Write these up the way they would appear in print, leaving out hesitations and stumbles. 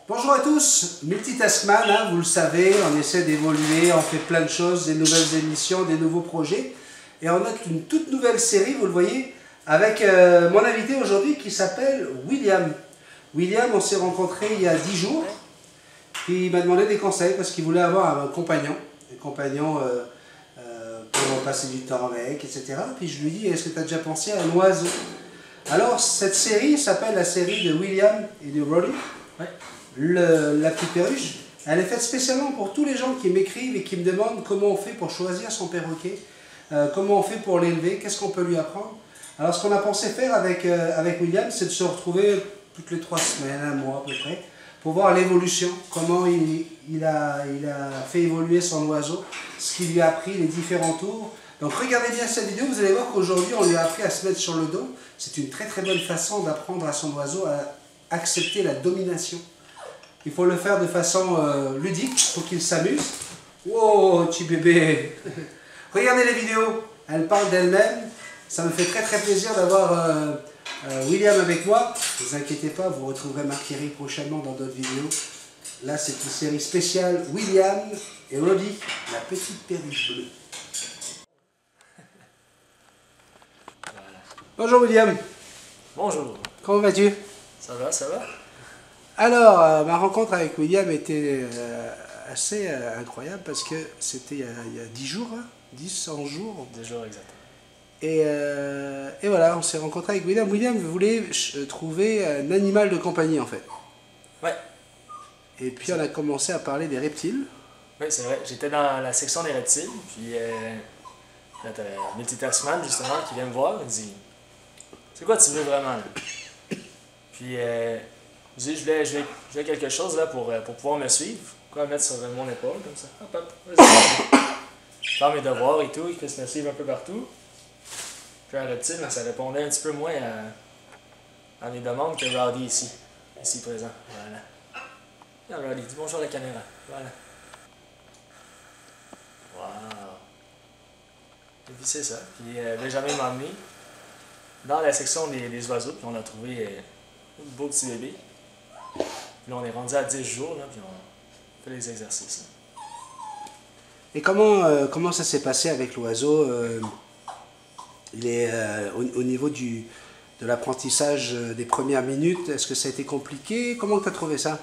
Bonjour à tous, Multitaskman, hein, vous le savez, on essaie d'évoluer, on fait plein de choses, des nouvelles émissions, des nouveaux projets. Et on a une toute nouvelle série, vous le voyez, avec mon invité aujourd'hui qui s'appelle William. William, on s'est rencontrés il y a 10 jours, puis il m'a demandé des conseils parce qu'il voulait avoir un compagnon pour passer du temps avec, etc. Puis je lui dis, est-ce que tu as déjà pensé à un oiseau? Alors, cette série s'appelle la série de William et de Roddy. Ouais. La petite perruche, elle est faite spécialement pour tous les gens qui m'écrivent et qui me demandent comment on fait pour choisir son perroquet, comment on fait pour l'élever, qu'est-ce qu'on peut lui apprendre. Alors ce qu'on a pensé faire avec William, c'est de se retrouver toutes les 3 semaines, un mois à peu près, pour voir l'évolution, comment il a fait évoluer son oiseau, ce qu'il lui a appris, les différents tours. Donc regardez bien cette vidéo, vous allez voir qu'aujourd'hui on lui a appris à se mettre sur le dos. C'est une très très bonne façon d'apprendre à son oiseau à accepter la domination. Il faut le faire de façon ludique, il faut qu'il s'amuse. Wow, petit bébé. Regardez les vidéos, elles parlent d'elles-mêmes. Ça me fait très très plaisir d'avoir William avec moi. Ne vous inquiétez pas, vous retrouverez Marc Thierry prochainement dans d'autres vidéos. Là, c'est une série spéciale William et Roddy, la petite perruche bleue. Voilà. Bonjour William. Bonjour. Comment vas-tu? Ça va, ça va? Alors, ma rencontre avec William était assez incroyable parce que c'était il y a 10 jours, hein, 11 jours. 10 jours exactement. Et voilà, on s'est rencontré avec William. William voulait trouver un animal de compagnie en fait. Ouais. Et puis on a commencé à parler des reptiles. Oui, c'est vrai. J'étais dans la section des reptiles, puis là, t'as Multitaskman justement qui vient me voir, il dit c'est quoi tu veux vraiment là? Puis je dis je voulais quelque chose là pour pouvoir me suivre, quoi mettre sur mon épaule comme ça. Hop hop, vas-y. Faire mes devoirs et tout, il puisse me suivre un peu partout. Puis un reptile, ben, ça répondait un petit peu moins à mes demandes que Roddy ici présent. Voilà. Là, Roddy, dis bonjour à la caméra. Voilà. Wow. Et puis c'est ça. Puis Benjamin m'a emmené dans la section des oiseaux, puis on a trouvé un beau petit bébé. Puis là, on est rendu à 10 jours, là, puis on fait les exercices. Là. Et comment ça s'est passé avec l'oiseau? Il est au niveau de l'apprentissage des premières minutes, est-ce que ça a été compliqué? Comment tu as trouvé ça?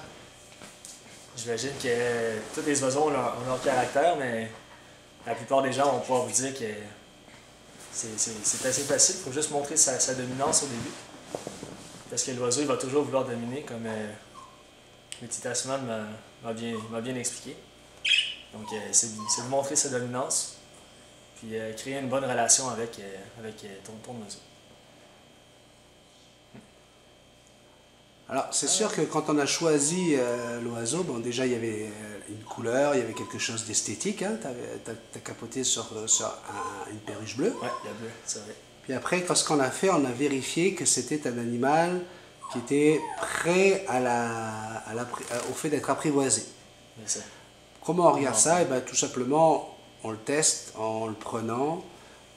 J'imagine que tous les oiseaux ont leur caractère, mais la plupart des gens vont pouvoir vous dire que c'est assez facile. Il faut juste montrer sa dominance au début. Parce que l'oiseau, il va toujours vouloir dominer, comme Multitaskman m'a bien expliqué. Donc, c'est de montrer sa dominance, puis créer une bonne relation avec ton oiseau. Alors, c'est sûr que quand on a choisi l'oiseau, bon, déjà il y avait une couleur, il y avait quelque chose d'esthétique, hein, t'as capoté sur une perruche bleue. Ouais, la bleue, c'est vrai. Puis après, quand ce qu'on a fait, on a vérifié que c'était un animal qui était prêt au fait d'être apprivoisé. Comment on regarde ça? Eh ben, tout simplement, on le teste en le prenant,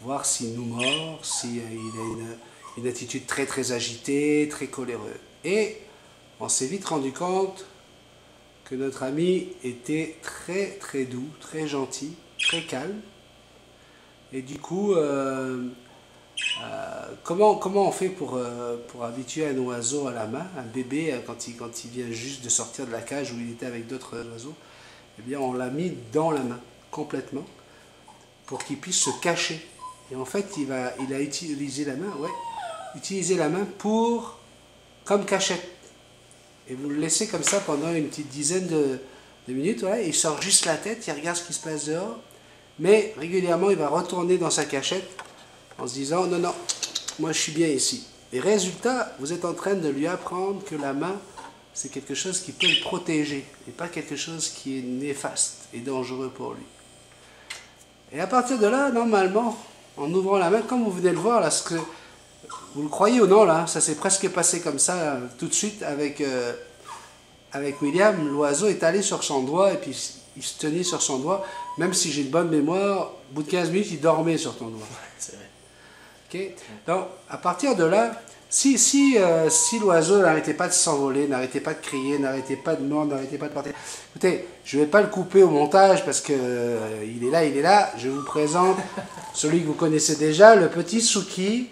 voir s'il nous mord, s'il a une attitude très très agitée, très coléreux. Et on s'est vite rendu compte que notre ami était très très doux, très gentil, très calme. Et du coup, comment on fait pour habituer un oiseau à la main, un bébé, quand il vient juste de sortir de la cage où il était avec d'autres oiseaux? Eh bien, on l'a mis dans la main, complètement, pour qu'il puisse se cacher. Et en fait, il a utilisé la main, comme cachette. Et vous le laissez comme ça pendant une petite dizaine de minutes, ouais, il sort juste la tête, il regarde ce qui se passe dehors, mais régulièrement, il va retourner dans sa cachette en se disant « Non, non, moi je suis bien ici ». Et résultat, vous êtes en train de lui apprendre que la main, c'est quelque chose qui peut le protéger, et pas quelque chose qui est néfaste et dangereux pour lui. Et à partir de là, normalement, en ouvrant la main, comme vous venez de le voir, là, vous le croyez ou non, là, ça s'est presque passé comme ça, tout de suite, avec William, l'oiseau est allé sur son doigt, et puis il se tenait sur son doigt, même si j'ai une bonne mémoire, au bout de 15 minutes, il dormait sur ton doigt. C'est vrai. Okay? Donc, à partir de là, Si l'oiseau n'arrêtait pas de s'envoler, n'arrêtait pas de crier, n'arrêtait pas de mordre, n'arrêtait pas de porter... Écoutez, je ne vais pas le couper au montage parce que il est là. Je vous présente celui que vous connaissez déjà, le petit Suki,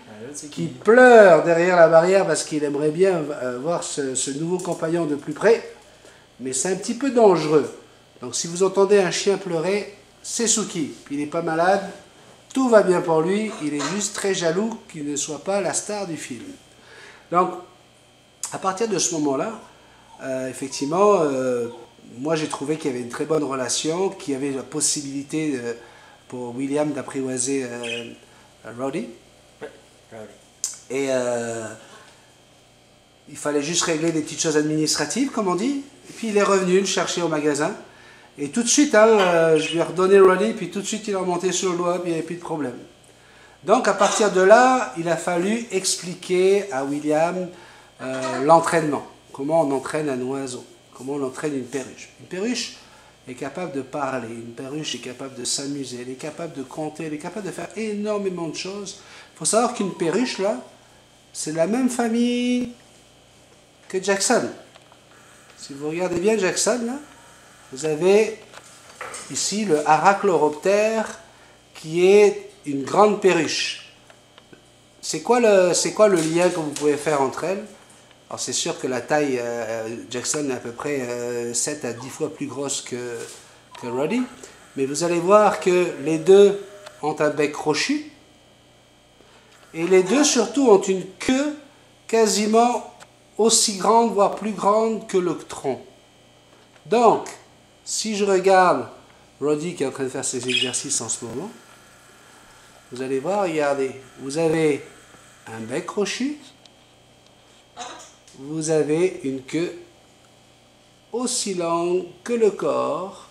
qui pleure derrière la barrière parce qu'il aimerait bien voir ce nouveau compagnon de plus près. Mais c'est un petit peu dangereux. Donc si vous entendez un chien pleurer, c'est Suki. Il n'est pas malade, tout va bien pour lui, il est juste très jaloux qu'il ne soit pas la star du film. Donc, à partir de ce moment-là, effectivement, moi j'ai trouvé qu'il y avait une très bonne relation, qu'il y avait la possibilité pour William d'apprivoiser Roddy. Ouais, Roddy. Et il fallait juste régler des petites choses administratives, comme on dit. Et puis il est revenu le chercher au magasin. Et tout de suite, je lui ai redonné Roddy, puis tout de suite il est remonté sur le doigt, puis il n'y avait plus de problème. Donc à partir de là, il a fallu expliquer à William l'entraînement. Comment on entraîne un oiseau, comment on entraîne une perruche. Une perruche est capable de parler, une perruche est capable de s'amuser, elle est capable de compter, elle est capable de faire énormément de choses. Il faut savoir qu'une perruche, là, c'est de la même famille que Jackson. Si vous regardez bien Jackson, là, vous avez ici le Arachloroptère qui est une grande perruche. C'est quoi le lien que vous pouvez faire entre elles? Alors c'est sûr que la taille, Jackson est à peu près 7 à 10 fois plus grosse que Roddy, mais vous allez voir que les deux ont un bec crochu, et les deux surtout ont une queue quasiment aussi grande, voire plus grande que le tronc. Donc, si je regarde Roddy qui est en train de faire ses exercices en ce moment, vous allez voir, regardez, vous avez un bec crochu, vous avez une queue aussi longue que le corps.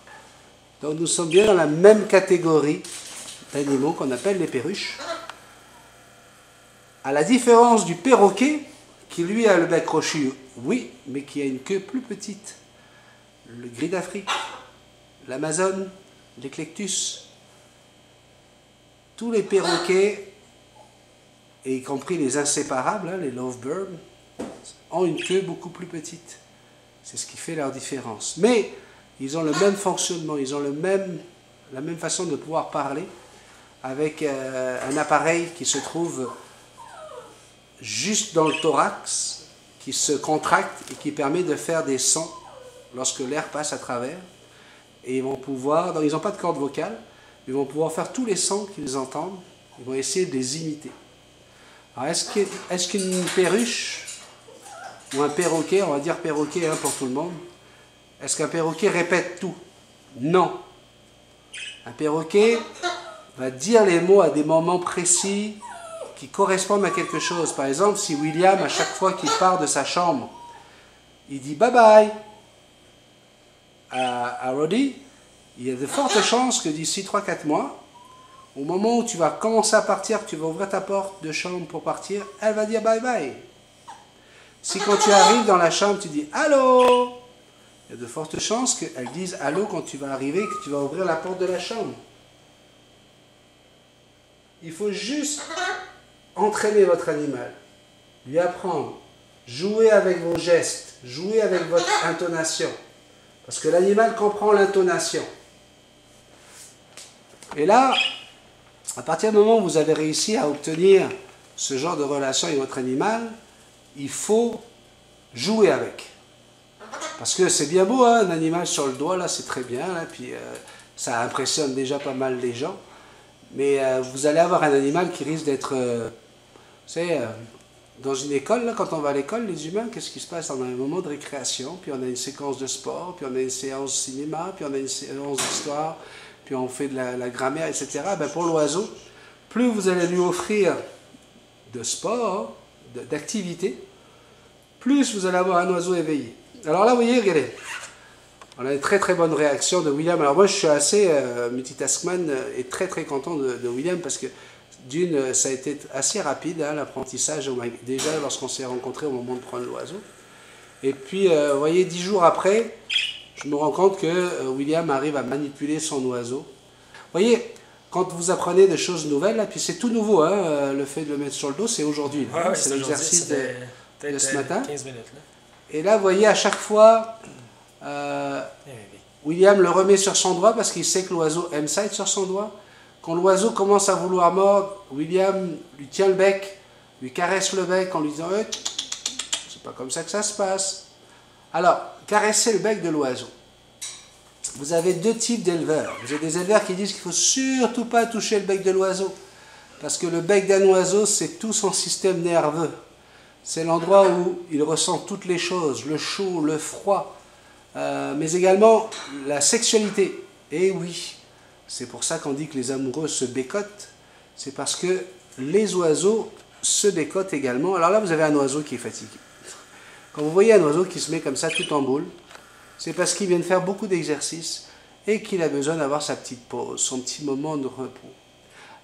Donc nous sommes bien dans la même catégorie d'animaux qu'on appelle les perruches. À la différence du perroquet, qui lui a le bec crochu, oui, mais qui a une queue plus petite. Le gris d'Afrique, l'Amazone, l'Eclectus, tous les perroquets, et y compris les inséparables, les lovebirds, ont une queue beaucoup plus petite. C'est ce qui fait leur différence. Mais ils ont le même fonctionnement, ils ont la même façon de pouvoir parler avec un appareil qui se trouve juste dans le thorax, qui se contracte et qui permet de faire des sons lorsque l'air passe à travers. Et ils vont pouvoir, donc ils n'ont pas de corde vocale, ils vont pouvoir faire tous les sons qu'ils entendent, ils vont essayer de les imiter. Alors est-ce qu'une perruche ou un perroquet, on va dire perroquet pour tout le monde, est-ce qu'un perroquet répète tout? Non. Un perroquet va dire les mots à des moments précis qui correspondent à quelque chose. Par exemple, si William, à chaque fois qu'il part de sa chambre, il dit bye bye à Roddy, il y a de fortes chances que d'ici 3-4 mois, au moment où tu vas commencer à partir, que tu vas ouvrir ta porte de chambre pour partir, elle va dire bye bye. Si quand tu arrives dans la chambre, tu dis allô, il y a de fortes chances qu'elle dise allô quand tu vas arriver, que tu vas ouvrir la porte de la chambre. Il faut juste entraîner votre animal, lui apprendre, jouer avec vos gestes, jouer avec votre intonation. Parce que l'animal comprend l'intonation. Et là, à partir du moment où vous avez réussi à obtenir ce genre de relation avec votre animal, il faut jouer avec. Parce que c'est bien beau, un animal sur le doigt, là, c'est très bien, là, puis ça impressionne déjà pas mal les gens. Mais vous allez avoir un animal qui risque d'être, vous savez, dans une école, là, quand on va à l'école, les humains, qu'est-ce qui se passe? On a un moment de récréation, puis on a une séquence de sport, puis on a une séance de cinéma, puis on a une séance d'histoire, puis on fait de la grammaire, etc. Ben pour l'oiseau, plus vous allez lui offrir de sport, d'activité, plus vous allez avoir un oiseau éveillé. Alors là, vous voyez, regardez, on a une très très bonne réaction de William. Alors moi, je suis assez multitaskman et très très content de William parce que d'une, ça a été assez rapide, l'apprentissage, déjà lorsqu'on s'est rencontrés au moment de prendre l'oiseau. Et puis, vous voyez, 10 jours après, je me rends compte que William arrive à manipuler son oiseau. Vous voyez, quand vous apprenez des choses nouvelles, là, puis c'est tout nouveau, hein, le fait de le mettre sur le dos, c'est aujourd'hui. Ouais, C'est l'exercice de ce matin. 15 minutes, là. Et là, vous voyez, à chaque fois, Eh oui. William le remet sur son doigt parce qu'il sait que l'oiseau aime ça être sur son doigt. Quand l'oiseau commence à vouloir mordre, William lui tient le bec, lui caresse le bec en lui disant c'est pas comme ça que ça se passe. Alors, caresser le bec de l'oiseau. Vous avez deux types d'éleveurs. Vous avez des éleveurs qui disent qu'il ne faut surtout pas toucher le bec de l'oiseau. Parce que le bec d'un oiseau, c'est tout son système nerveux. C'est l'endroit où il ressent toutes les choses, le chaud, le froid, mais également la sexualité. Et oui, c'est pour ça qu'on dit que les amoureux se bécotent. C'est parce que les oiseaux se bécotent également. Alors là, vous avez un oiseau qui est fatigué. Quand vous voyez un oiseau qui se met comme ça tout en boule, c'est parce qu'il vient de faire beaucoup d'exercices et qu'il a besoin d'avoir sa petite pause, son petit moment de repos.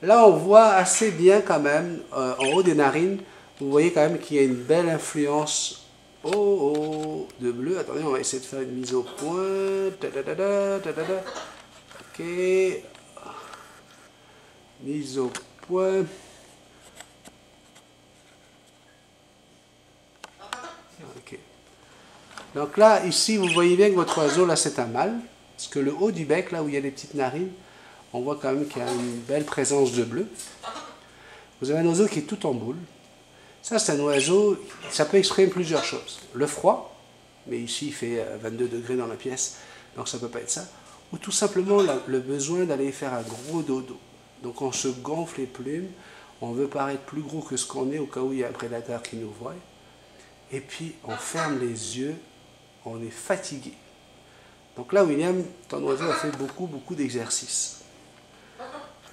Là, on voit assez bien quand même, en haut des narines, vous voyez quand même qu'il y a une belle influence de bleu. Attendez, on va essayer de faire une mise au point. Ok. Mise au point. Ok. Donc là, ici, vous voyez bien que votre oiseau, là, c'est un mâle. Parce que le haut du bec, là où il y a les petites narines, on voit quand même qu'il y a une belle présence de bleu. Vous avez un oiseau qui est tout en boule. Ça, c'est un oiseau, ça peut exprimer plusieurs choses. Le froid, mais ici, il fait 22 degrés dans la pièce, donc ça ne peut pas être ça. Ou tout simplement le besoin d'aller faire un gros dodo. Donc on se gonfle les plumes, on veut paraître plus gros que ce qu'on est au cas où il y a un prédateur qui nous voit. Et puis on ferme les yeux, on est fatigué. Donc là, William, ton oiseau a fait beaucoup d'exercices.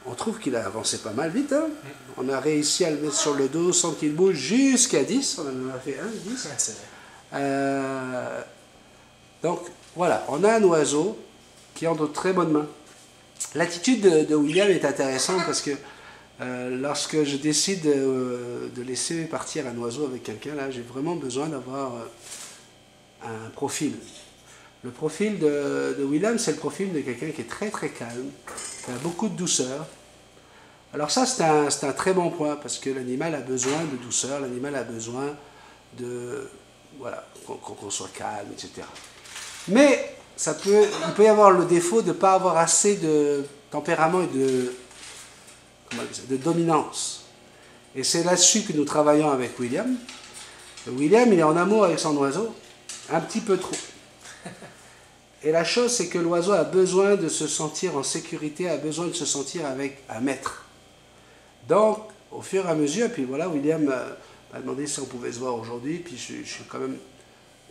On trouve qu'il a avancé pas mal vite. Hein? On a réussi à le mettre sur le dos sans qu'il bouge jusqu'à 10. On en a fait 10. Donc voilà, on a un oiseau qui est en de très bonnes mains. L'attitude de William est intéressante parce que lorsque je décide de laisser partir un oiseau avec quelqu'un, là, j'ai vraiment besoin d'avoir un profil. Le profil de William, c'est le profil de quelqu'un qui est très calme, qui a beaucoup de douceur. Alors ça, c'est un très bon point, parce que l'animal a besoin de douceur, l'animal a besoin de, voilà, qu'on soit calme, etc. Mais il peut y avoir le défaut de ne pas avoir assez de tempérament et de dominance. Et c'est là-dessus que nous travaillons avec William. William, il est en amour avec son oiseau, un petit peu trop. Et la chose, c'est que l'oiseau a besoin de se sentir en sécurité, a besoin de se sentir avec un maître. Donc, au fur et à mesure, puis voilà, William m'a demandé si on pouvait se voir aujourd'hui, puis je suis quand même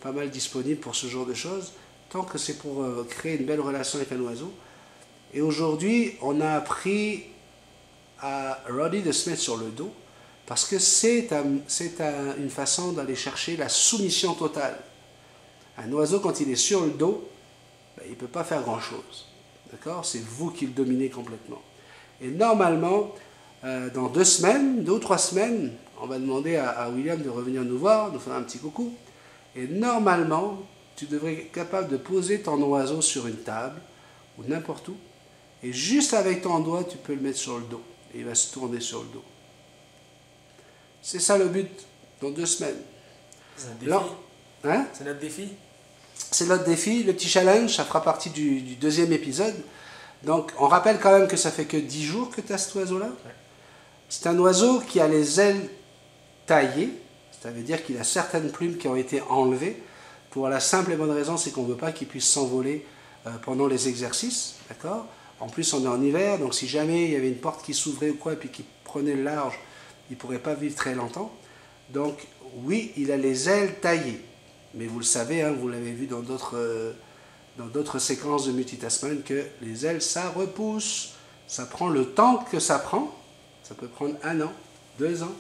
pas mal disponible pour ce genre de choses, tant que c'est pour créer une belle relation avec un oiseau. Et aujourd'hui, on a appris à Roddy de se mettre sur le dos, parce que c'est une façon d'aller chercher la soumission totale. Un oiseau, quand il est sur le dos, il ne peut pas faire grand-chose. D'accord? C'est vous qui le dominez complètement. Et normalement, dans 2 ou 3 semaines, on va demander à William de revenir nous voir, nous faire un petit coucou. Et normalement, tu devrais être capable de poser ton oiseau sur une table, ou n'importe où, et juste avec ton doigt, tu peux le mettre sur le dos. Et il va se tourner sur le dos. C'est ça le but, dans 2 semaines. C'est notre défi. Hein? C'est notre défi. C'est notre défi, le petit challenge, ça fera partie du 2e épisode. Donc, on rappelle quand même que ça fait que 10 jours que tu as cet oiseau-là. Ouais. C'est un oiseau qui a les ailes taillées, ça veut dire qu'il a certaines plumes qui ont été enlevées, pour la simple et bonne raison, c'est qu'on ne veut pas qu'il puisse s'envoler pendant les exercices, d'accord? En plus, on est en hiver, donc si jamais il y avait une porte qui s'ouvrait ou quoi, et puis qui prenait le large, il ne pourrait pas vivre très longtemps. Donc, oui, il a les ailes taillées. Mais vous le savez, hein, vous l'avez vu dans d'autres séquences de Multitasman, que les ailes, ça repousse. Ça prend le temps que ça prend. Ça peut prendre 1 an, 2 ans,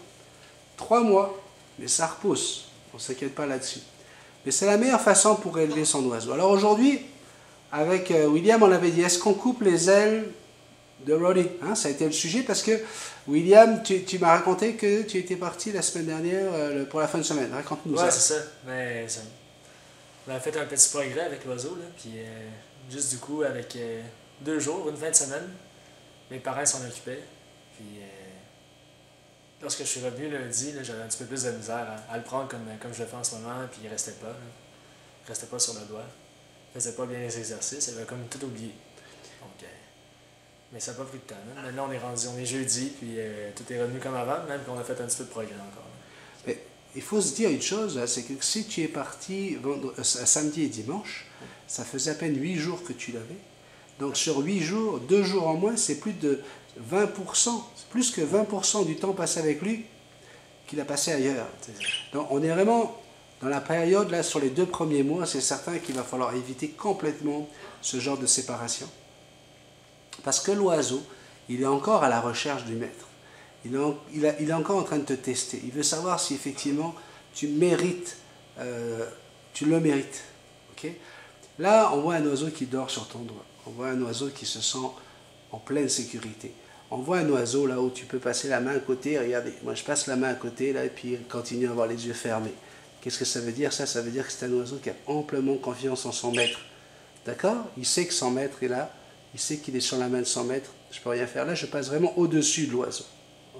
3 mois, mais ça repousse. On ne s'inquiète pas là-dessus. Mais c'est la meilleure façon pour élever son oiseau. Alors aujourd'hui, avec William, on avait dit, est-ce qu'on coupe les ailes de Roddy? Hein, ça a été le sujet parce que, William, tu m'as raconté que tu étais parti la semaine dernière pour la fin de semaine. Raconte-nous ça. Ouais, c'est ça. Mais on a fait un petit progrès avec l'oiseau, là, puis juste du coup, avec 2 jours, une fin de semaine, mes parents s'en occupaient. Puis lorsque je suis revenu lundi, j'avais un petit peu plus de misère à le prendre comme je le fais en ce moment, puis il restait pas. Là. Il restait pas sur le doigt. Il faisait pas bien les exercices, il avait comme tout oublié. Donc, mais ça n'a pas pris de temps. Là. Maintenant, on est jeudi, puis tout est revenu comme avant, même qu'on a fait un petit peu de progrès encore. Mais il faut se dire une chose, c'est que si tu es parti samedi et dimanche, ça faisait à peine 8 jours que tu l'avais. Donc sur 8 jours, 2 jours en moins, c'est plus de 20%, plus que 20% du temps passé avec lui qu'il a passé ailleurs. Donc on est vraiment dans la période, là, sur les 2 premiers mois, c'est certain qu'il va falloir éviter complètement ce genre de séparation. Parce que l'oiseau, il est encore à la recherche du maître. Il est encore en train de te tester. Il veut savoir si effectivement tu mérites, tu le mérites. Okay? Là, on voit un oiseau qui dort sur ton doigt. On voit un oiseau qui se sent en pleine sécurité. On voit un oiseau là où tu peux passer la main à côté. Regardez, moi je passe la main à côté là et puis il continue à avoir les yeux fermés. Qu'est-ce que ça veut dire? Ça veut dire que c'est un oiseau qui a amplement confiance en son maître. D'accord? Il sait que son maître est là. Il sait qu'il est sur la main de son maître. Je ne peux rien faire là. Je passe vraiment au-dessus de l'oiseau.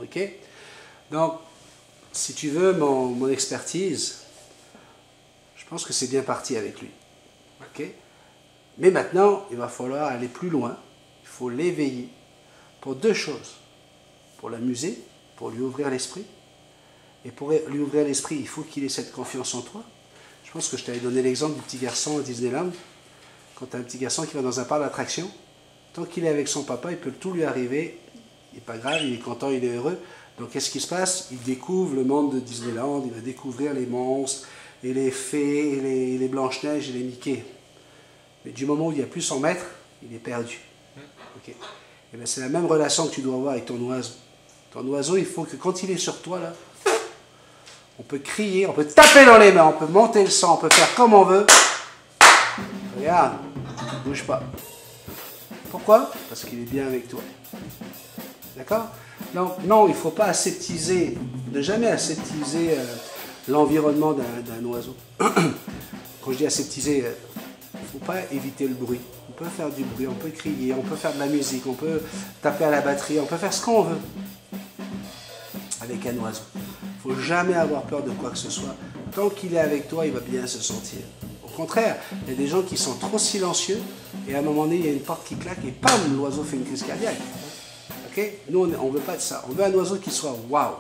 Ok? Donc, si tu veux mon expertise, je pense que c'est bien parti avec lui. Ok? Mais maintenant, il va falloir aller plus loin. Il faut l'éveiller pour 2 choses. Pour l'amuser, pour lui ouvrir l'esprit. Et pour lui ouvrir l'esprit, il faut qu'il ait cette confiance en toi. Je pense que je t'avais donné l'exemple du petit garçon à Disneyland. Quand tu as un petit garçon qui va dans un parc d'attractions, tant qu'il est avec son papa, il peut tout lui arriver. Il n'est pas grave, il est content, il est heureux. Donc qu'est-ce qui se passe? Il découvre le monde de Disneyland, il va découvrir les monstres, et les fées, et les Blanche-Neige, et les Mickey. Mais du moment où il n'y a plus son maître, il est perdu. Okay. Et bien c'est la même relation que tu dois avoir avec ton oiseau. Ton oiseau, il faut que quand il est sur toi, là, on peut crier, on peut taper dans les mains, on peut monter le sang, on peut faire comme on veut. Regarde, ne bouge pas. Pourquoi? Parce qu'il est bien avec toi. D'accord? Donc, non, il ne faut pas aseptiser, ne jamais aseptiser l'environnement d'un oiseau. Quand je dis aseptiser, il ne faut pas éviter le bruit. On peut faire du bruit, on peut crier, on peut faire de la musique, on peut taper à la batterie, on peut faire ce qu'on veut avec un oiseau. Il ne faut jamais avoir peur de quoi que ce soit. Tant qu'il est avec toi, il va bien se sentir. Au contraire, il y a des gens qui sont trop silencieux et à un moment donné, il y a une porte qui claque et pam, l'oiseau fait une crise cardiaque. Okay? Nous, on ne veut pas de ça. On veut un oiseau qui soit waouh.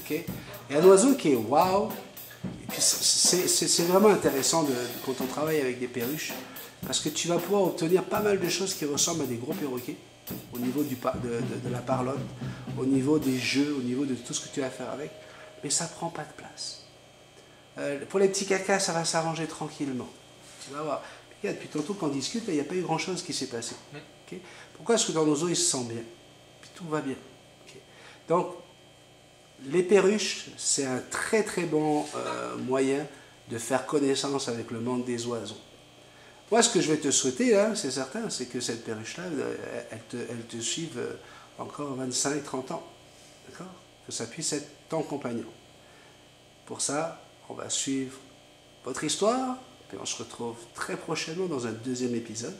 Okay? Et un oiseau qui est waouh, c'est vraiment intéressant quand on travaille avec des perruches parce que tu vas pouvoir obtenir pas mal de choses qui ressemblent à des gros perroquets au niveau de la parlotte, au niveau des jeux, au niveau de tout ce que tu vas faire avec. Mais ça ne prend pas de place. Pour les petits cacas, ça va s'arranger tranquillement. Tu vas voir. Regarde, depuis tantôt qu'on discute, il n'y a pas eu grand-chose qui s'est passé. Okay? Pourquoi est-ce que ton oiseau, il se sent bien? Puis tout va bien. Okay? Donc, les perruches, c'est un très très bon moyen de faire connaissance avec le monde des oiseaux. Moi, ce que je vais te souhaiter, là, c'est certain, c'est que cette perruche-là, elle te suive encore 25-30 ans. D'accord? Que ça puisse être ton compagnon. Pour ça, on va suivre votre histoire, puis on se retrouve très prochainement dans un 2e épisode.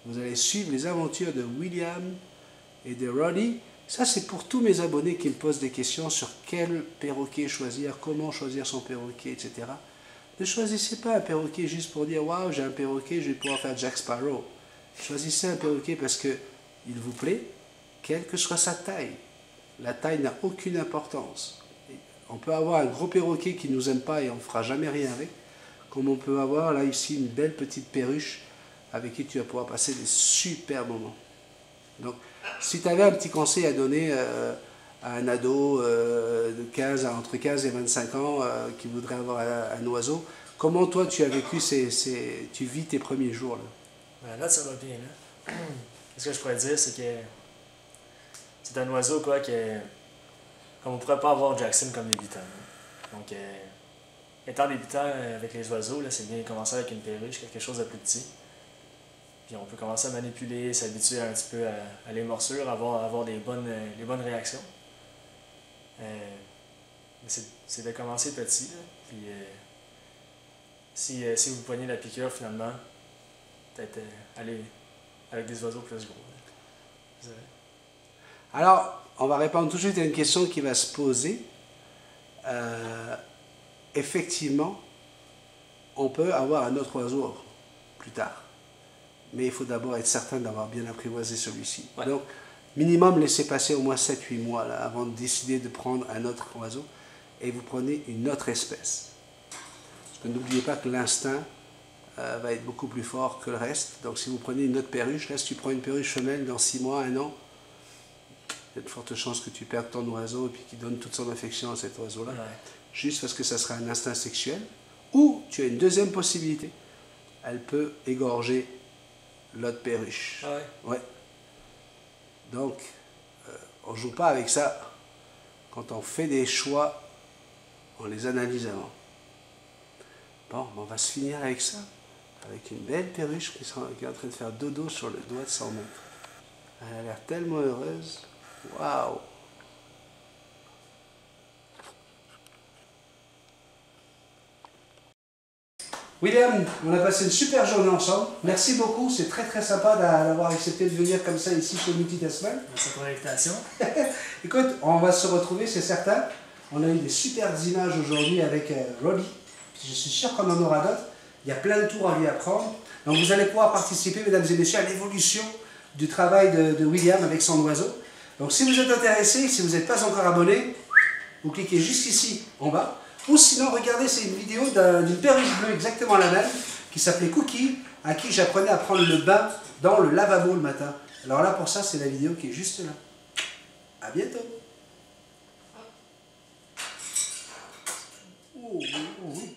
Vous allez suivre les aventures de William et de Roddy. Ça, c'est pour tous mes abonnés qui me posent des questions sur quel perroquet choisir, comment choisir son perroquet, etc. Ne choisissez pas un perroquet juste pour dire « Waouh, j'ai un perroquet, je vais pouvoir faire Jack Sparrow ». Choisissez un perroquet parce qu'il vous plaît, quelle que soit sa taille. La taille n'a aucune importance. On peut avoir un gros perroquet qui ne nous aime pas et on ne fera jamais rien avec. Comme on peut avoir là ici une belle petite perruche avec qui tu vas pouvoir passer des super moments. Donc, si tu avais un petit conseil à donner à un ado entre 15 et 25 ans qui voudrait avoir un oiseau, comment toi tu as vécu, tu vis tes premiers jours là? Ben là, ça va bien. Là. Ce que je pourrais dire, c'est que c'est un oiseau quoi que comme on ne pourrait pas avoir Jackson comme débutant. Donc, étant débutant avec les oiseaux, là, c'est bien de commencer avec une perruche, quelque chose de plus petit. Puis on peut commencer à manipuler, s'habituer un petit peu à les morsures, avoir les bonnes réactions. C'est de commencer petit. Là, puis si vous poignez la piqûre finalement, peut-être aller avec des oiseaux plus gros. Là. Alors, on va répondre tout de suite à une question qui va se poser. Effectivement, on peut avoir un autre oiseau plus tard. Mais il faut d'abord être certain d'avoir bien apprivoisé celui-ci. Ouais. Donc, minimum, laissez passer au moins 7-8 mois là, avant de décider de prendre un autre oiseau. Et vous prenez une autre espèce. Parce que n'oubliez pas que l'instinct va être beaucoup plus fort que le reste. Donc si vous prenez une autre perruche, là si tu prends une perruche femelle dans 6 mois, 1 an, il y a de fortes chances que tu perdes ton oiseau et puis qu'il donne toute son affection à cet oiseau-là. Ouais. Juste parce que ça sera un instinct sexuel. Ou tu as une deuxième possibilité. Elle peut égorger l'autre perruche. Ah ouais. Ouais. Donc, on ne joue pas avec ça. Quand on fait des choix, on les analyse avant. Bon, on va se finir avec ça. Avec une belle perruche qui est en train de faire dodo sur le doigt de son maître. Elle a l'air tellement heureuse. Waouh! William, on a passé une super journée ensemble. Merci beaucoup, c'est très très sympa d'avoir accepté de venir comme ça ici chez Multitasman. Merci pour l'invitation. Écoute, on va se retrouver, c'est certain. On a eu des superbes images aujourd'hui avec Robbie. Je suis sûr qu'on en aura d'autres. Il y a plein de tours à lui apprendre. Donc vous allez pouvoir participer, mesdames et messieurs, à l'évolution du travail de William avec son oiseau. Donc si vous êtes intéressé, si vous n'êtes pas encore abonné, vous cliquez juste ici en bas. Ou sinon, regardez, c'est une vidéo d'une perruche bleue exactement la même, qui s'appelait Cookie, à qui j'apprenais à prendre le bain dans le lavabo le matin. Alors là, pour ça, c'est la vidéo qui est juste là. À bientôt. Oh, oui, oh, oui.